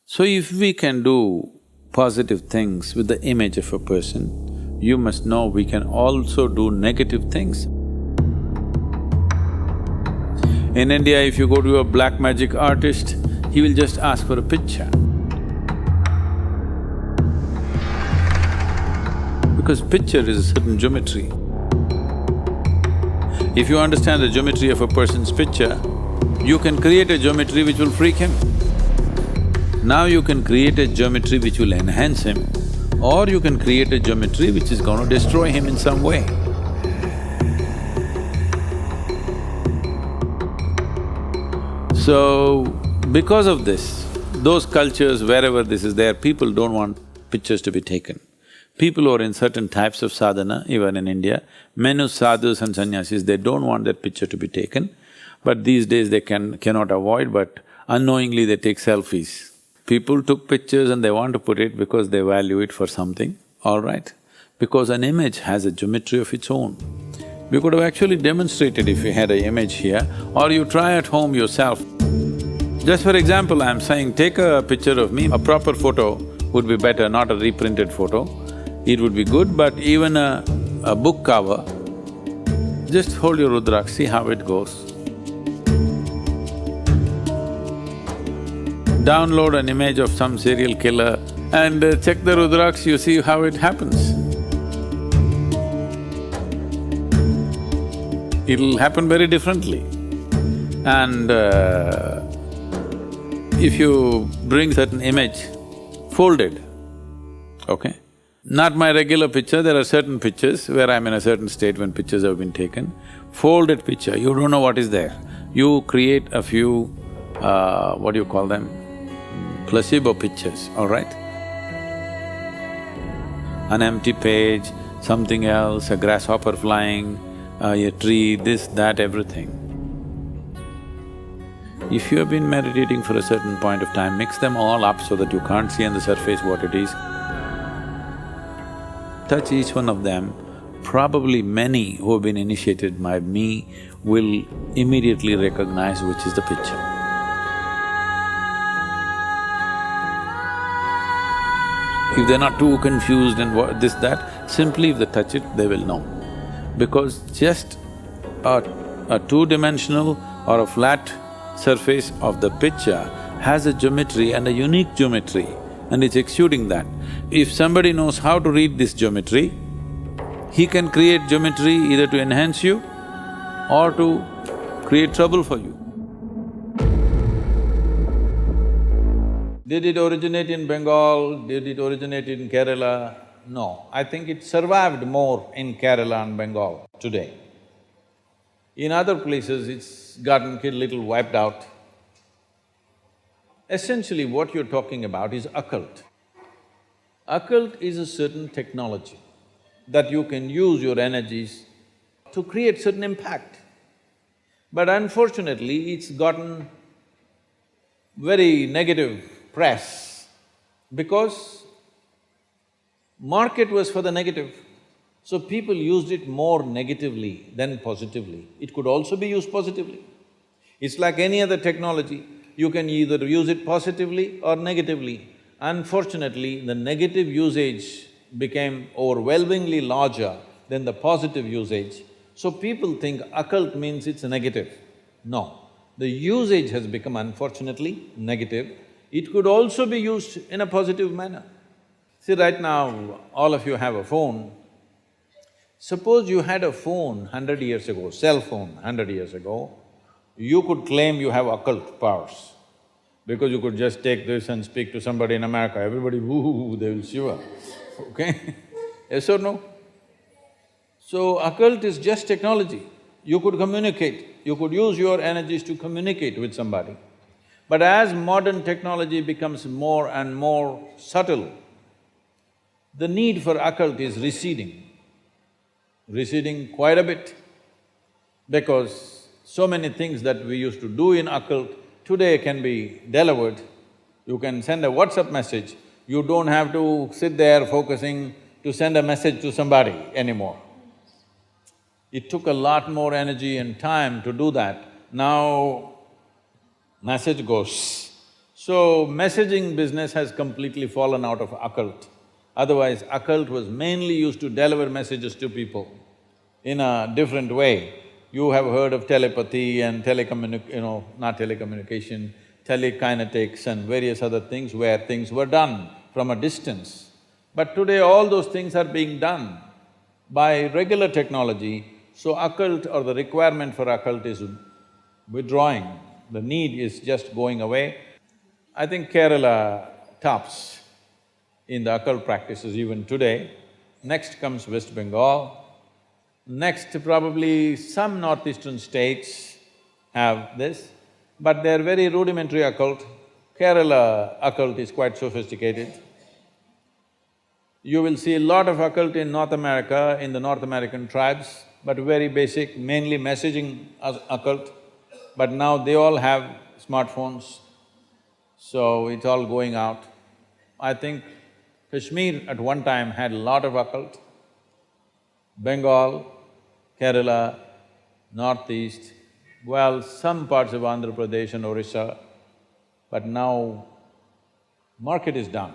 So if we can do positive things with the image of a person, you must know we can also do negative things. In India, if you go to a black magic artist, he will just ask for a picture. Because picture is a certain geometry. If you understand the geometry of a person's picture, you can create a geometry which will freak him. Now you can create a geometry which will enhance him, or you can create a geometry which is going to destroy him in some way. So, because of this, those cultures, wherever this is there, people don't want pictures to be taken. People who are in certain types of sadhana, even in India, many sadhus and sannyasis, they don't want that picture to be taken. But these days they cannot avoid, but unknowingly they take selfies. People took pictures and they want to put it because they value it for something, all right. Because an image has a geometry of its own. We could have actually demonstrated if we had an image here, or you try at home yourself. Just for example, I'm saying take a picture of me, a proper photo would be better, not a reprinted photo. It would be good, but even a book cover, just hold your Rudraksh, see how it goes. Download an image of some serial killer and check the Rudraksh, you see how it happens. It'll happen very differently. And if you bring certain image, folded, okay? Not my regular picture, there are certain pictures where I'm in a certain state when pictures have been taken. Folded picture, you don't know what is there. You create a few, what do you call them? Placebo pictures, all right? An empty page, something else, a grasshopper flying, a tree, this, that, everything. If you have been meditating for a certain point of time, mix them all up so that you can't see on the surface what it is. Touch each one of them, probably many who have been initiated by me will immediately recognize which is the picture. If they're not too confused and what this, that, simply if they touch it, they will know. Because just a two-dimensional or a flat surface of the picture has a geometry and a unique geometry, and it's exuding that. If somebody knows how to read this geometry, he can create geometry either to enhance you or to create trouble for you. Did it originate in Bengal? Did it originate in Kerala? No, I think it survived more in Kerala and Bengal today. In other places, it's gotten a little wiped out. Essentially, what you're talking about is occult. Occult is a certain technology that you can use your energies to create certain impact. But unfortunately, it's gotten very negative press because market was for the negative. So people used it more negatively than positively. It could also be used positively. It's like any other technology, you can either use it positively or negatively. Unfortunately, the negative usage became overwhelmingly larger than the positive usage. So people think occult means it's a negative. No, the usage has become unfortunately negative. It could also be used in a positive manner. See, right now, all of you have a phone. Suppose you had a phone 100 years ago, cell phone 100 years ago, you could claim you have occult powers. Because you could just take this and speak to somebody in America, everybody woo, they will shiver, okay? Yes or no? So occult is just technology. You could communicate, you could use your energies to communicate with somebody. But as modern technology becomes more and more subtle, the need for occult is receding quite a bit, because so many things that we used to do in occult today can be delivered. You can send a WhatsApp message, you don't have to sit there focusing to send a message to somebody anymore. It took a lot more energy and time to do that. Now, message goes So, messaging business has completely fallen out of occult. Otherwise, occult was mainly used to deliver messages to people in a different way. You have heard of telepathy and not telecommunication, telekinetics and various other things where things were done from a distance. But today all those things are being done by regular technology, so occult or the requirement for occult is withdrawing, the need is just going away. I think Kerala tops in the occult practices even today. Next comes West Bengal. Next, probably some northeastern states have this, but they're very rudimentary occult. Kerala occult is quite sophisticated. You will see a lot of occult in North America, in the North American tribes, but very basic, mainly messaging occult. But now they all have smartphones, so it's all going out. I think Kashmir at one time had a lot of occult. Bengal, Kerala, Northeast, well, some parts of Andhra Pradesh and Orissa, but now market is done.